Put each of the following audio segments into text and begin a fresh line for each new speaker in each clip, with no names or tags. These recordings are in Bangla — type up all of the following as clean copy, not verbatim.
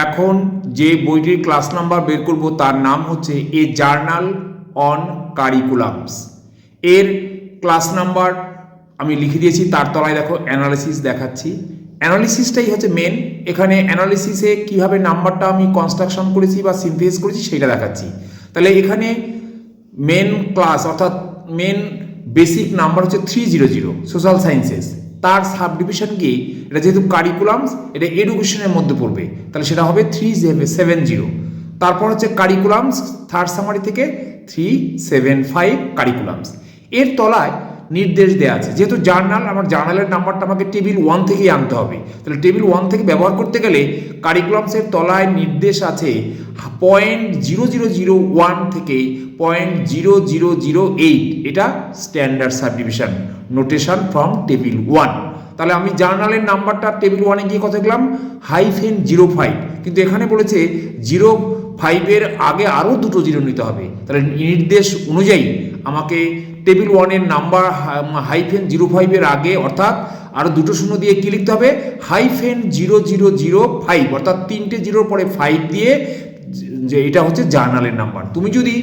এখন যে বইটির ক্লাস নাম্বার বের করব তার নাম হচ্ছে এ জার্নাল অন কারিকুলামস। এর ক্লাস নাম্বার আমি লিখে দিয়েছি, তার তলায় দেখো অ্যানালিসিস দেখাচ্ছি। অ্যানালিসিসটাই হচ্ছে মেন। এখানে অ্যানালিসিসে কীভাবে নাম্বারটা আমি কনস্ট্রাকশন করেছি বা সিনথেসিস করেছি সেটা দেখাচ্ছি। তাহলে এখানে মেন ক্লাস অর্থাৎ মেন বেসিক নাম্বার হচ্ছে 300 সোশ্যাল সায়েন্সেস। তার সাব ডিভিশন কি, এটা যেহেতু কারিকুলামস এটা এডুকেশনের মধ্যে পড়বে, তাহলে সেটা হবে 370। তারপর হচ্ছে কারিকুলামস থার্ড সামারি থেকে 375 কারিকুলামস। এর তলায় নির্দেশ দেওয়া আছে, যেহেতু জার্নাল, আমার জার্নালের নাম্বারটা আমাকে টেবিল 1 থেকেই আনতে হবে। তাহলে টেবিল 1 থেকে ব্যবহার করতে গেলে কারিকুলামসের তলায় নির্দেশ আছে 0.0001 থেকে 0.0008, এটা standard subdivision notation from table 1। তাহলে আমি জার্নালের নাম্বারটা টেবিল 1-এ গিয়ে কত লিখলাম -05, কিন্তু এখানে বলেছে 05-এর আগে আরও দুটো জিরো নিতে হবে। তাহলে নির্দেশ অনুযায়ী আমাকে টেবিল 1-এর নাম্বার -05-এর আগে অর্থাৎ আরও দুটো শূন্য দিয়ে কী লিখতে হবে, -0005, অর্থাৎ তিনটে জিরোর পরে 5 দিয়ে, যে এটা হচ্ছে জার্নালের নাম্বার। তুমি যদি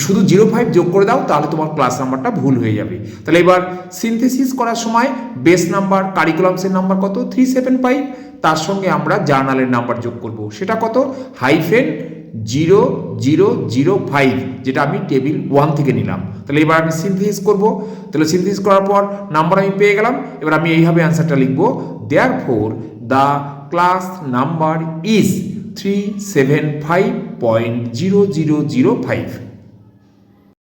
শুধু 05 যোগ করে দাও তাহলে তোমার ক্লাস নাম্বারটা ভুল হয়ে যাবে। তাহলে এবার সিনথেসিস করার সময় বেস নাম্বার কারিকুলামসের নাম্বার কত 375, তার সঙ্গে আমরা জার্নালের নাম্বার যোগ করব, সেটা কত -0005, যেটা আমি টেবিল 1 থেকে নিলাম। তাহলে এবার আমি সিনথেসিস করব। তাহলে সিনথেসিস করার পর নাম্বার আমি পেয়ে গেলাম। এবার আমি এইভাবে অ্যান্সারটা লিখব, therefore the class number is 375.0005।